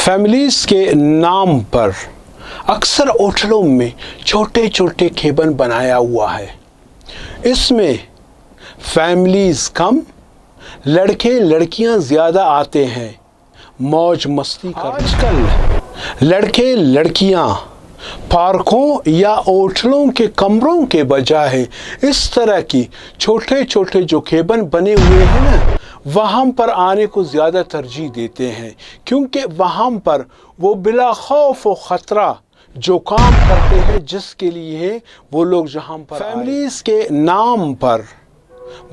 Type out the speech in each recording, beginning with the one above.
Families के नाम पर अक्सर होटलों में छोटे छोटे केबिन बनाया हुआ है। इसमें फैमिलीज़ कम, लड़के लड़कियां ज़्यादा आते हैं मौज मस्ती कर। आजकल लड़के लड़कियां पार्कों या होटलों के कमरों के बजाय इस तरह की छोटे छोटे जो केबिन बने हुए हैं ना, वहाँ पर आने को ज़्यादा तरजीह देते हैं, क्योंकि वहाँ पर वो बिला खौफ व ख़तरा जो काम करते हैं जिसके लिए वो लोग जहाँ पर फैमिलीज़ के नाम पर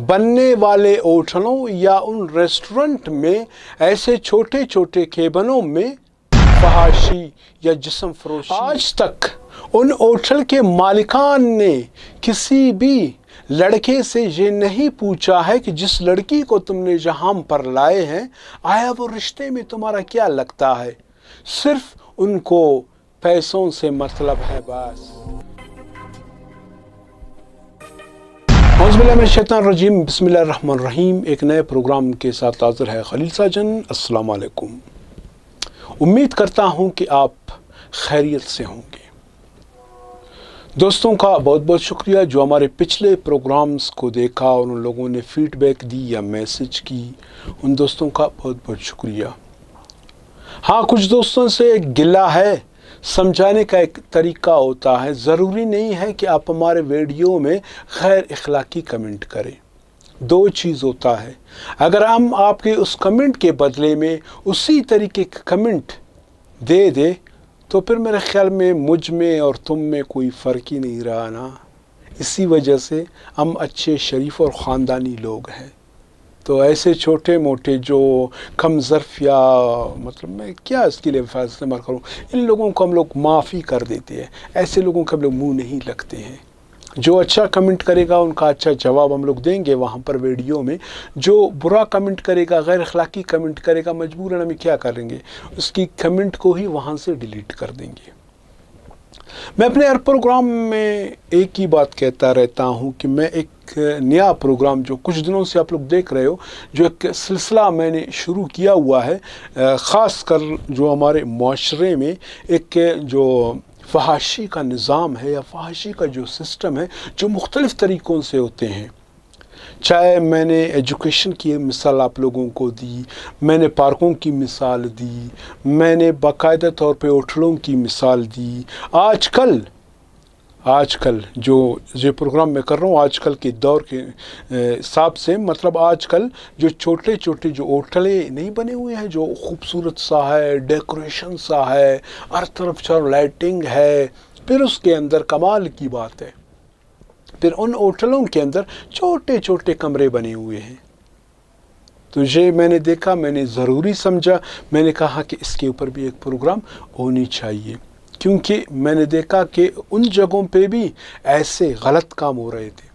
बनने वाले होटलों या उन रेस्टोरेंट में ऐसे छोटे छोटे केबिनों में फहाशी या जिस्म फरोशी। आज तक उन होटल के मालिकान ने किसी भी लड़के से ये नहीं पूछा है कि जिस लड़की को तुमने जहाँ पर लाए हैं, आया वो रिश्ते में तुम्हारा क्या लगता है। सिर्फ उनको पैसों से मतलब है बस। औज़ुबिल्लाहि मिनश्शैतानिर्रजीम, बिस्मिल्लाहिर्रहमानिर्रहीम। एक नए प्रोग्राम के साथ हाज़िर है खलील साजन। अस्सलाम वालेकुम। उम्मीद करता हूँ कि आप खैरियत से होंगे। दोस्तों का बहुत बहुत शुक्रिया जो हमारे पिछले प्रोग्राम्स को देखा और उन लोगों ने फ़ीडबैक दी या मैसेज की, उन दोस्तों का बहुत बहुत शुक्रिया। हाँ, कुछ दोस्तों से एक गिला है, समझाने का एक तरीका होता है। ज़रूरी नहीं है कि आप हमारे वीडियो में गैर इखलाकी कमेंट करें। दो चीज़ होता है, अगर हम आपके उस कमेंट के बदले में उसी तरीके का कमेंट दे दे तो फिर मेरे ख़्याल में मुझ में और तुम में कोई फ़र्क ही नहीं रहा ना। इसी वजह से हम अच्छे शरीफ और ख़ानदानी लोग हैं, तो ऐसे छोटे मोटे जो कम ज़र्फ़ या मतलब मैं क्या इसके लिए अल्फाज़ इस्तेमाल करूँ, इन लोगों को हम लोग माफ़ी कर देते हैं। ऐसे लोगों के हम लोग मुँह नहीं लगते हैं। जो अच्छा कमेंट करेगा उनका अच्छा जवाब हम लोग देंगे वहाँ पर वीडियो में। जो बुरा कमेंट करेगा, गैर अखलाकी कमेंट करेगा, मजबूरन हम क्या करेंगे, उसकी कमेंट को ही वहाँ से डिलीट कर देंगे। मैं अपने हर प्रोग्राम में एक ही बात कहता रहता हूँ कि मैं एक नया प्रोग्राम जो कुछ दिनों से आप लोग देख रहे हो, जो एक सिलसिला मैंने शुरू किया हुआ है, ख़ास कर जो हमारे माशरे में एक जो फहाशी का निज़ाम है या फहाशी का जो सिस्टम है, जो मुख्तलिफ़ तरीक़ों से होते हैं। चाहे मैंने एजुकेशन की मिसाल आप लोगों को दी, मैंने पार्कों की मिसाल दी, मैंने बाकायदा तौर पे होटलों की मिसाल दी। आजकल जो ये प्रोग्राम मैं कर रहा हूँ, आजकल के दौर के हिसाब से, मतलब आजकल जो छोटे छोटे जो होटलें नहीं बने हुए हैं, जो खूबसूरत सा है, डेकोरेशन सा है, हर तरफ चारों लाइटिंग है, फिर उसके अंदर कमाल की बात है, फिर उन होटलों के अंदर छोटे छोटे कमरे बने हुए हैं। तो ये मैंने देखा, मैंने ज़रूरी समझा, मैंने कहा कि इसके ऊपर भी एक प्रोग्राम होनी चाहिए, क्योंकि मैंने देखा कि उन जगहों पे भी ऐसे गलत काम हो रहे थे।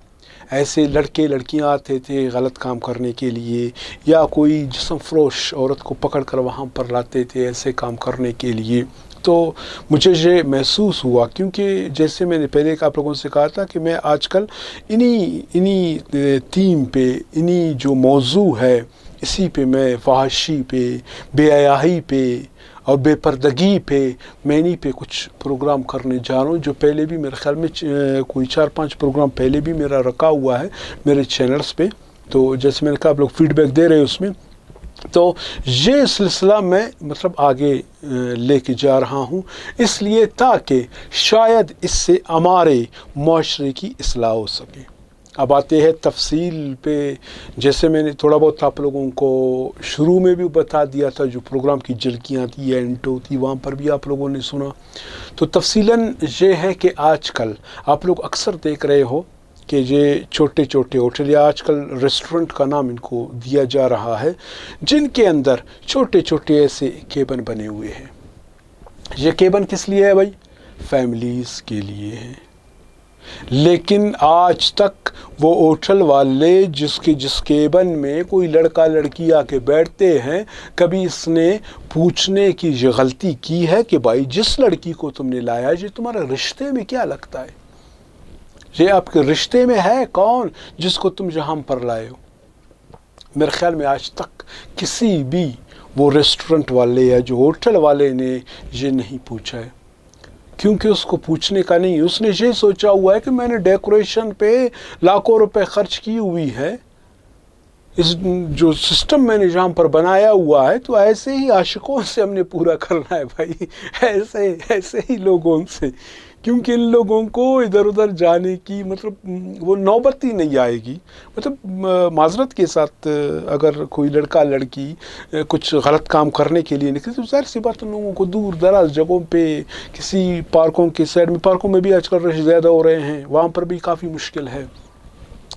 ऐसे लड़के लड़कियां आते थे गलत काम करने के लिए, या कोई जिस्म फरोश औरत को पकड़ कर वहाँ पर लाते थे ऐसे काम करने के लिए। तो मुझे ये महसूस हुआ, क्योंकि जैसे मैंने पहले आप लोगों से कहा था कि मैं आजकल इन्हीं थीम पे, इन्हीं जो मौजू है, इसी पे मैं फहाशी पे, बेहयाई पे और बेपर्दगी पे, मैं इन्हीं पे कुछ प्रोग्राम करने जा रहा हूँ, जो पहले भी मेरे ख़्याल में कोई 4-5 प्रोग्राम पहले भी मेरा रखा हुआ है मेरे चैनल्स पे। तो जैसे मैंने कहा आप लोग फ़ीडबैक दे रहे हैं उसमें, तो ये सिलसिला मैं मतलब आगे लेके जा रहा हूँ, इसलिए ताकि शायद इससे हमारे माशरे की इस्लाह हो सके। अब आते हैं तफसील पे। जैसे मैंने थोड़ा बहुत आप लोगों को शुरू में भी बता दिया था, जो प्रोग्राम की झलकियाँ थी या इंट्रो थी, वहाँ पर भी आप लोगों ने सुना। तो तफसीलन ये है कि आजकल आप लोग अक्सर देख रहे हो कि ये छोटे छोटे होटल या आजकल रेस्टोरेंट का नाम इनको दिया जा रहा है, जिनके अंदर छोटे छोटे ऐसे केबिन बने हुए हैं। ये केबिन किस लिए है भाई? फैमिलीज़ के लिए है। लेकिन आज तक वो होटल वाले जिस केबिन में कोई लड़का लड़की आके बैठते हैं, कभी इसने पूछने की ये गलती की है कि भाई जिस लड़की को तुमने लाया, ये तुम्हारे रिश्ते में क्या लगता है, ये आपके रिश्ते में है कौन जिसको तुम जहाँ पर लाए हो? मेरे ख्याल में आज तक किसी भी वो रेस्टोरेंट वाले या जो होटल वाले ने ये नहीं पूछा है, क्योंकि उसको पूछने का नहीं। उसने ये सोचा हुआ है कि मैंने डेकोरेशन पे लाखों रुपए खर्च की हुई है, इस जो सिस्टम मैंने जहाँ पर बनाया हुआ है, तो ऐसे ही आशिकों से हमने पूरा करना है भाई, ऐसे ही लोगों से, क्योंकि इन लोगों को इधर उधर जाने की मतलब वो नौबत ही नहीं आएगी। मतलब माजरत के साथ अगर कोई लड़का लड़की कुछ गलत काम करने के लिए निकले, तो ज़ाहिर सी बात उन लोगों को दूर दराज जगहों पे, किसी पार्कों के साइड में, पार्कों में भी आजकल रश ज़्यादा हो रहे हैं, वहाँ पर भी काफ़ी मुश्किल है,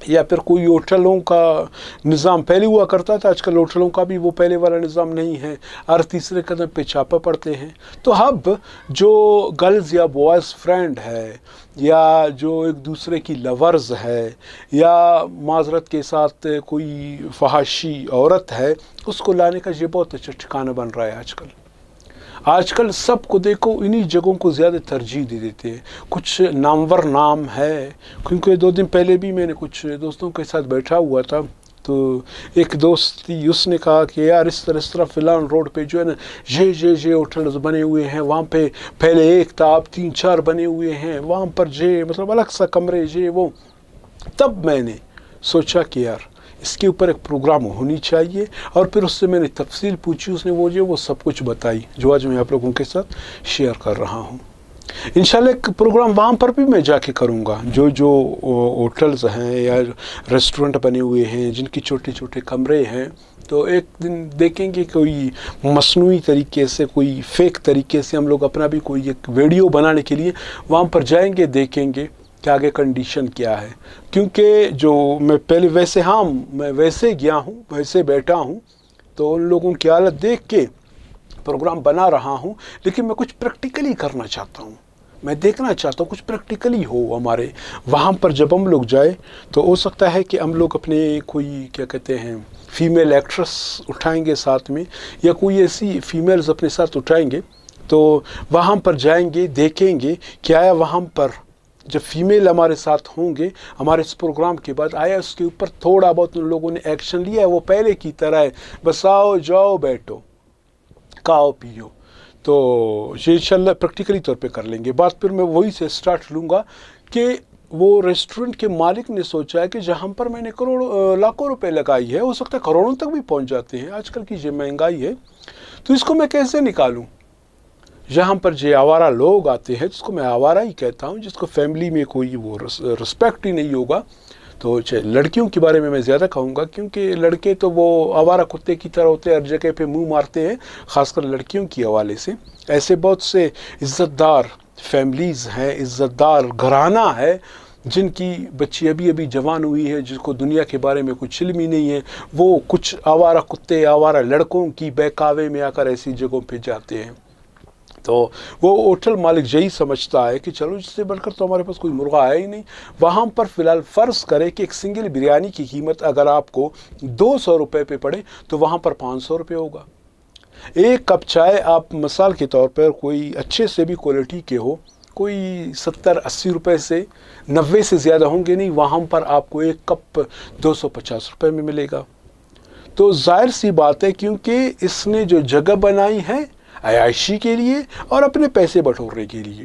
या फिर कोई होटलों का निज़ाम पहले हुआ करता था, आजकल होटलों का भी वो पहले वाला निज़ाम नहीं है, हर तीसरे कदम पे छापा पड़ते हैं। तो अब जो गर्ल्स या बॉयज़ फ्रेंड है, या जो एक दूसरे की लवर्स है, या माजरत के साथ कोई फहाशी औरत है, उसको लाने का ये बहुत अच्छा ठिकाना बन रहा है आजकल सबको देखो इन्हीं जगहों को ज़्यादा तरजीह दे देते हैं। कुछ नामवर नाम है, क्योंकि 2 दिन पहले भी मैंने कुछ दोस्तों के साथ बैठा हुआ था, तो एक दोस्त थी, उसने कहा कि यार इस तरह फिलान रोड पे जो है ना ये होटल्स बने हुए हैं, वहाँ पे पहले एक था, अब 3-4 बने हुए हैं, वहाँ पर मतलब अलग सा कमरे वो। तब मैंने सोचा कि यार इसके ऊपर एक प्रोग्राम होनी चाहिए, और फिर उससे मैंने तफसील पूछी, उसने वो सब कुछ बताई जो आज मैं आप लोगों के साथ शेयर कर रहा हूँ। इंशाल्लाह एक प्रोग्राम वहाँ पर भी मैं जाके करूँगा, जो होटल्स हैं या रेस्टोरेंट बने हुए हैं जिनकी छोटे छोटे कमरे हैं, तो एक दिन देखेंगे कोई मसनूई तरीके से, कोई फेक तरीके से हम लोग अपना भी कोई एक वीडियो बनाने के लिए वहाँ पर जाएंगे, देखेंगे कि आगे कंडीशन क्या है। क्योंकि जो मैं पहले मैं वैसे गया हूँ, वैसे बैठा हूँ, तो उन लोगों की हालत देख के प्रोग्राम बना रहा हूँ, लेकिन मैं कुछ प्रैक्टिकली करना चाहता हूँ, मैं देखना चाहता हूँ कुछ प्रैक्टिकली हो हमारे वहाँ पर। जब हम लोग जाए तो हो सकता है कि हम लोग अपने कोई क्या कहते हैं फीमेल एक्ट्रेस उठाएंगे साथ में, या कोई ऐसी फीमेल्स अपने साथ उठाएंगे, तो वहाँ पर जाएंगे, देखेंगे क्या है वहाँ पर। जब फीमेल हमारे साथ होंगे हमारे इस प्रोग्राम के बाद, आया उसके ऊपर थोड़ा बहुत उन लोगों ने एक्शन लिया है, वो पहले की तरह है, बस आओ जाओ बैठो खाओ पियो, तो ये इंशाल्लाह प्रैक्टिकली तौर पे कर लेंगे बात। फिर मैं वही से स्टार्ट लूँगा कि वो रेस्टोरेंट के मालिक ने सोचा है कि जहाँ पर मैंने लाखों रुपए लगाई है, हो सकता है करोड़ों तक भी पहुँच जाते हैं, आजकल की जो महंगाई है, तो इसको मैं कैसे निकालूँ। जहाँ पर जो आवारा लोग आते हैं, जिसको मैं आवारा ही कहता हूँ, जिसको फैमिली में कोई वो रिस्पेक्ट ही नहीं होगा, तो लड़कियों के बारे में मैं ज़्यादा कहूँगा, क्योंकि लड़के तो वो आवारा कुत्ते की तरह होते हैं, हर जगह पे मुंह मारते हैं, ख़ासकर लड़कियों के हवाले से। ऐसे बहुत से इज़्ज़तदार फैमिलीज़ हैं, इज़्ज़तदार घराना है, जिनकी बच्ची अभी जवान हुई है, जिसको दुनिया के बारे में कुछ इल्म ही नहीं है, वो कुछ आवारा कुत्ते, आवारा लड़कों की बहकावे में आकर ऐसी जगहों पे जाते हैं। तो वो होटल मालिक यही समझता है कि चलो जिससे बढ़कर तो हमारे पास कोई मुर्गा है ही नहीं। वहाँ पर फ़िलहाल फ़र्ज़ करें कि एक सिंगल बिरयानी की कीमत अगर आपको 200 रुपये पे पड़े, तो वहाँ पर 500 रुपये होगा। एक कप चाय आप मिसाल के तौर पर कोई अच्छे से भी क्वालिटी के हो, कोई 70-80 रुपये से 90 से ज़्यादा होंगे नहीं, वहाँ पर आपको एक कप 250 रुपये में मिलेगा। तो जाहिर सी बात है, क्योंकि इसने जो जगह बनाई है अयाशी के लिए और अपने पैसे बटोरने के लिए।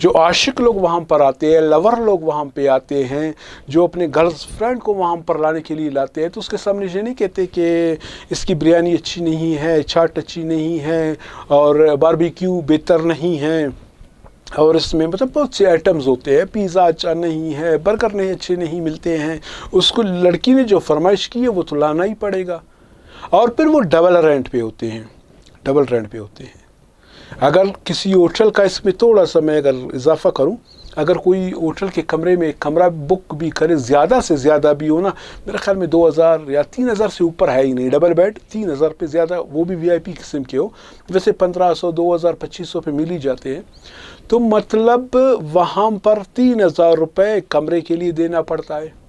जो आशिक लोग वहाँ पर आते हैं, लवर लोग वहाँ पे आते हैं, जो अपने गर्ल्स फ्रेंड को वहाँ पर लाने के लिए लाते हैं, तो उसके सामने ये नहीं कहते कि इसकी बिरयानी अच्छी नहीं है, चाट अच्छी नहीं है, और बारबेक्यू बेहतर नहीं है, और इसमें मतलब बहुत से आइटम्स होते हैं, पिज़्ज़ा अच्छा नहीं है, बर्गर नहीं अच्छे नहीं मिलते हैं। उसको लड़की ने जो फरमाइश की है वो तो लाना ही पड़ेगा। और फिर वो डबल रेंट पे होते हैं। अगर किसी होटल का, इसमें थोड़ा सा मैं अगर इजाफा करूं, अगर कोई होटल के कमरे में एक कमरा बुक भी करे, ज़्यादा से ज़्यादा भी हो ना, मेरे ख्याल में 2000 या 3000 से ऊपर है ही नहीं डबल बेड, 3000 पे ज़्यादा, वो भी VIP किस्म के हो, वैसे 1500, 2000, 2500 पे मिल ही जाते हैं। तो मतलब वहाँ पर 3000 रुपये कमरे के लिए देना पड़ता है।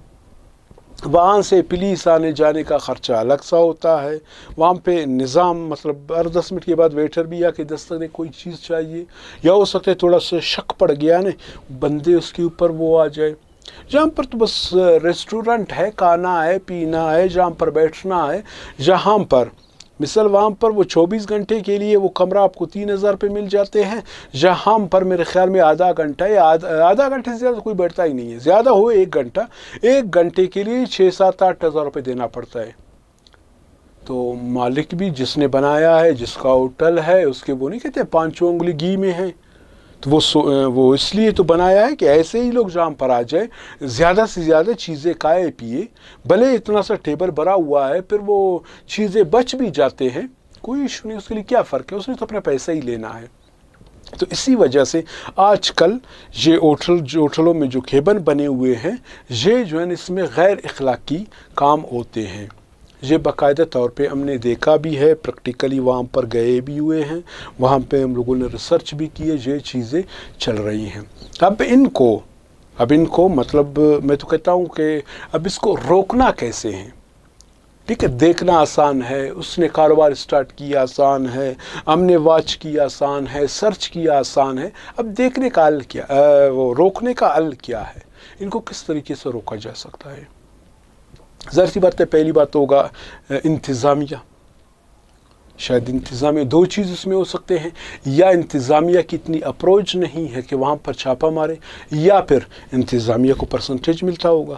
वहाँ से पुलिस आने जाने का ख़र्चा अलग सा होता है। वहाँ पे निज़ाम, मतलब हर 10 मिनट के बाद वेटर भी आके दस्तक दे, कोई चीज़ चाहिए, या हो सकता है थोड़ा सा शक पड़ गया ना बंदे उसके ऊपर, वो आ जाए। जहाँ पर तो बस रेस्टोरेंट है, खाना है, पीना है, जहाँ पर बैठना है, जहाँ पर مثال وہاں پر وہ 24 گھنٹے کے لیے وہ کمرہ آپ کو 3000 پہ مل جاتے ہیں، جہاں پر میرے خیال میں آدھا گھنٹہ یا آدھا گھنٹے سے زیادہ کوئی بیٹھتا ہی نہیں ہے، زیادہ ہو 1 گھنٹہ، 1 گھنٹے کے لیے 6-7-8 ہزار روپے دینا پڑتا ہے۔ تو مالک بھی جس نے بنایا ہے، جس کا ہوٹل ہے، اس کے وہ نہیں کہتے 5 انگلی گھی میں ہے، تو وہ اس لیے تو بنایا ہے کہ ایسے ہی لوگ جہاں پر آ جائے، زیادہ سے زیادہ چیزیں کھائے پیے، بھلے اتنا سا ٹیبل بھرا ہوا ہے، پھر وہ چیزیں بچ بھی جاتے ہیں، کوئی ایشو نہیں، اس کے لیے کیا فرق ہے، اس نے تو اپنا پیسہ ہی لینا ہے۔ تو اسی وجہ سے آج کل یہ ہوٹلوں میں جو کیبن بنے ہوئے ہیں، یہ جو ہے اس میں غیر اخلاقی کام ہوتے ہیں۔ یہ باقاعدہ طور پہ ہم نے دیکھا بھی ہے، پریکٹیکلی وہاں پر گئے بھی ہوئے ہیں، وہاں پہ ہم لوگوں نے ریسرچ بھی کی ہے، یہ چیزیں چل رہی ہیں۔ اب ان کو مطلب میں تو کہتا ہوں کہ اب اس کو روکنا کیسے ہے؟ ٹھیک ہے، دیکھنا آسان ہے، اس نے کاروبار اسٹارٹ کیا آسان ہے، ہم نے واچ کیا آسان ہے، سرچ کیا آسان ہے، اب دیکھنے کا حل کیا، وہ روکنے کا حل کیا ہے؟ ان کو کس طریقے سے روکا جا سکتا ہے؟ ظاہر سی بات ہے، پہلی بات ہوگا انتظامیہ۔ شاید انتظامیہ 2 چیز اس میں ہو سکتے ہیں، یا انتظامیہ کی اتنی اپروچ نہیں ہے کہ وہاں پر چھاپا مارے، یا پھر انتظامیہ کو پرسنٹیج ملتا ہوگا،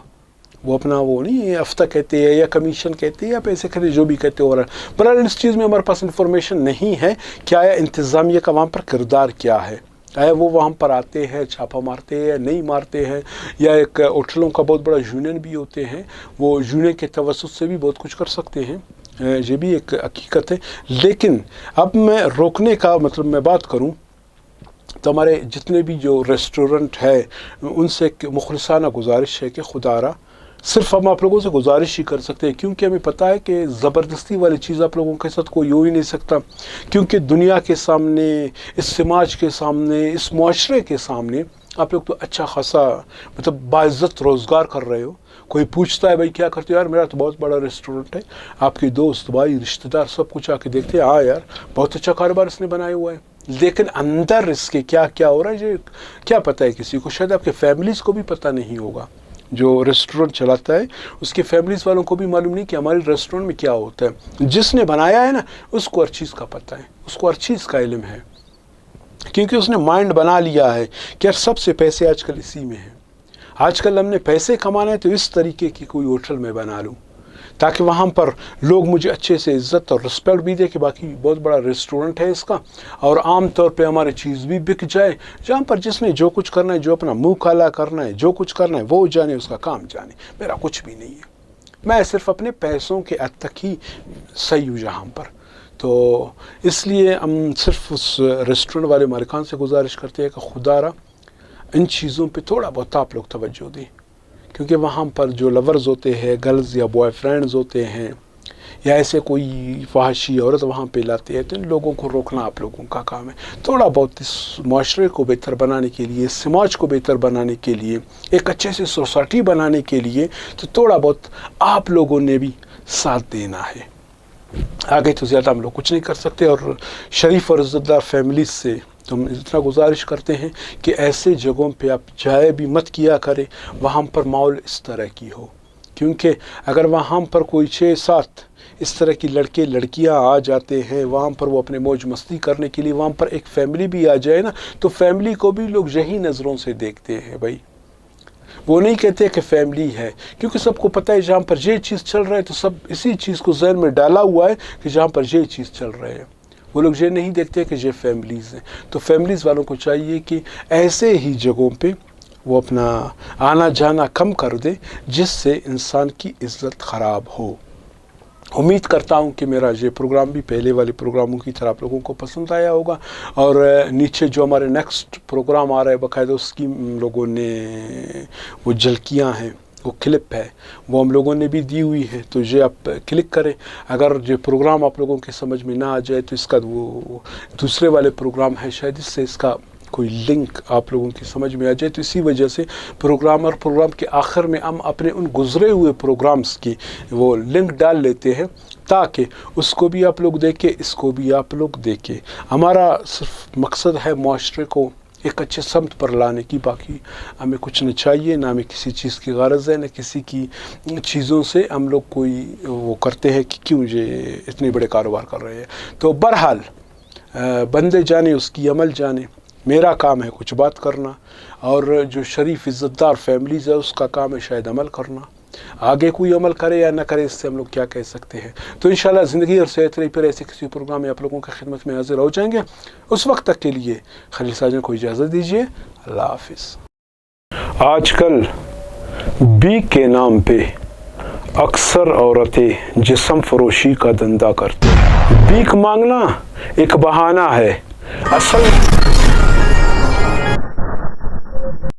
وہ اپنا وہ نہیں ہفتہ کہتے ہیں یا کمیشن کہتے ہیں یا پیسے کہتے ہیں، جو بھی کہتے ہو رہا ہے، برحال اس چیز میں ہمارے پاس انفارمیشن نہیں ہے کہ آیا انتظامیہ کا وہاں پر کردار کیا ہے، آیا وہ وہاں پر آتے ہیں چھاپا مارتے ہیں نہیں مارتے ہیں، یا ایک ہوٹلوں کا بہت بڑا یونین بھی ہوتے ہیں، وہ یونین کے توسط سے بھی بہت کچھ کر سکتے ہیں، یہ بھی ایک حقیقت ہے۔ لیکن اب میں روکنے کا مطلب میں بات کروں تو ہمارے جتنے بھی جو ریسٹورنٹ ہے ان سے ایک مخلصانہ گزارش ہے کہ خدا را صرف ہم آپ لوگوں سے گزارش ہی کر سکتے ہیں، کیونکہ ہمیں پتہ ہے کہ زبردستی والی چیز آپ لوگوں کے ساتھ کوئی ہو ہی نہیں سکتا، کیونکہ دنیا کے سامنے، اس سماج کے سامنے، اس معاشرے کے سامنے آپ لوگ تو اچھا خاصا مطلب باعزت روزگار کر رہے ہو۔ کوئی پوچھتا ہے بھائی کیا کرتے ہو؟ یار میرا تو بہت بڑا ریسٹورنٹ ہے، آپ کے دوست بھائی رشتہ دار سب کچھ آ کے دیکھتے ہیں، ہاں یار بہت اچھا کاروبار اس نے بنایا ہوا ہے، لیکن اندر اس کے کیا کیا ہو رہا ہے یہ کیا پتہ ہے کسی کو؟ شاید آپ کے فیملیز کو بھی پتہ نہیں ہوگا۔ جو ریسٹورنٹ چلاتا ہے اس کے فیملیز والوں کو بھی معلوم نہیں کہ ہمارے ریسٹورنٹ میں کیا ہوتا ہے۔ جس نے بنایا ہے نا اس کو ہر چیز کا پتہ ہے، اس کو ہر چیز کا علم ہے، کیونکہ اس نے مائنڈ بنا لیا ہے کہ یار سب سے پیسے آج کل اسی میں ہیں، آج کل ہم نے پیسے کمانا ہے تو اس طریقے کی کوئی ہوٹل میں بنا لوں تاکہ وہاں پر لوگ مجھے اچھے سے عزت اور رسپیکٹ بھی دے کہ باقی بہت بڑا ریسٹورنٹ ہے اس کا، اور عام طور پہ ہماری چیز بھی بک جائے، جہاں پر جس نے جو کچھ کرنا ہے، جو اپنا منہ کالا کرنا ہے، جو کچھ کرنا ہے وہ جانے، اس کا کام جانے، میرا کچھ بھی نہیں ہے، میں صرف اپنے پیسوں کے حد تک ہی صحیح ہوں یہاں پر۔ تو اس لیے ہم صرف اس ریسٹورنٹ والے مالکان سے گزارش کرتے ہیں کہ خدا را ان چیزوں پہ تھوڑا بہت آپ لوگ توجہ دیں، کیونکہ وہاں پر جو لورز ہوتے ہیں، گرلز یا بوائے فرینڈز ہوتے ہیں، یا ایسے کوئی فحاشی عورت وہاں پہ لاتے ہیں، تو ان لوگوں کو روکنا آپ لوگوں کا کام ہے۔ تھوڑا بہت اس معاشرے کو بہتر بنانے کے لیے، اس سماج کو بہتر بنانے کے لیے، ایک اچھے سے سوسائٹی بنانے کے لیے تو تھوڑا بہت آپ لوگوں نے بھی ساتھ دینا ہے۔ آگے تو زیادہ ہم لوگ کچھ نہیں کر سکتے، اور شریف اور عزت دار فیملیز سے تو ہم اتنا گزارش کرتے ہیں کہ ایسے جگہوں پہ آپ جائے بھی مت کیا کریں وہاں پر ماحول اس طرح کی ہو، کیونکہ اگر وہاں پر کوئی 6-7 اس طرح کی لڑکے لڑکیاں آ جاتے ہیں وہاں پر، وہ اپنے موج مستی کرنے کے لیے، وہاں پر ایک فیملی بھی آ جائے نا، تو فیملی کو بھی لوگ یہی نظروں سے دیکھتے ہیں بھائی، وہ نہیں کہتے کہ فیملی ہے، کیونکہ سب کو پتہ ہے جہاں پر یہ چیز چل رہا ہے تو سب اسی چیز کو ذہن میں ڈالا ہوا ہے کہ جہاں پر یہ چیز چل رہا ہے، وہ لوگ یہ نہیں دیکھتے کہ یہ فیملیز ہیں۔ تو فیملیز والوں کو چاہیے کہ ایسے ہی جگہوں پہ وہ اپنا آنا جانا کم کر دے جس سے انسان کی عزت خراب ہو۔ امید کرتا ہوں کہ میرا یہ پروگرام بھی پہلے والے پروگراموں کی طرح آپ لوگوں کو پسند آیا ہوگا، اور نیچے جو ہمارے نیکسٹ پروگرام آ رہا ہے باقاعدہ اس کی ہم لوگوں نے وہ جھلکیاں ہیں، وہ کلپ ہے، وہ ہم لوگوں نے بھی دی ہوئی ہے، تو یہ آپ کلک کریں۔ اگر یہ پروگرام آپ لوگوں کے سمجھ میں نہ آ جائے تو اس کا وہ دوسرے والے پروگرام ہے، شاید اس سے اس کا کوئی لنک آپ لوگوں کی سمجھ میں آ جائے، تو اسی وجہ سے پروگرام اور پروگرام کے آخر میں ہم اپنے ان گزرے ہوئے پروگرامز کی وہ لنک ڈال لیتے ہیں تاکہ اس کو بھی آپ لوگ دیکھیں، اس کو بھی آپ لوگ دیکھیں۔ ہمارا صرف مقصد ہے معاشرے کو ایک اچھے سمت پر لانے کی. باقی ہمیں کچھ نہ چاہیے، نہ ہمیں کسی چیز کی غرض ہے، نہ کسی کی چیزوں سے ہم لوگ کوئی وہ کرتے ہیں کہ کیوں یہ اتنے بڑے کاروبار کر رہے ہیں. تو بہرحال بندے جانے اس کی عمل جانے. میرا کام ہے کچھ بات کرنا، اور جو شریف عزت دار فیملیز ہے اس کا کام ہے شاید عمل کرنا. آگے کوئی عمل کرے یا نہ کرے اس سے ہم لوگ کیا کہہ سکتے ہیں. تو انشاءاللہ زندگی اور صحت رہی پھر ایسے کسی پروگرام میں آپ لوگوں کی خدمت میں حاضر ہو جائیں گے. اس وقت تک کے لیے خلیل ساجن کو اجازت دیجیے. اللہ حافظ. آج کل بیک کے نام پہ اکثر عورتیں جسم فروشی کا دھندا کرتی ہیں. بیک مانگنا ایک بہانہ ہے، اصل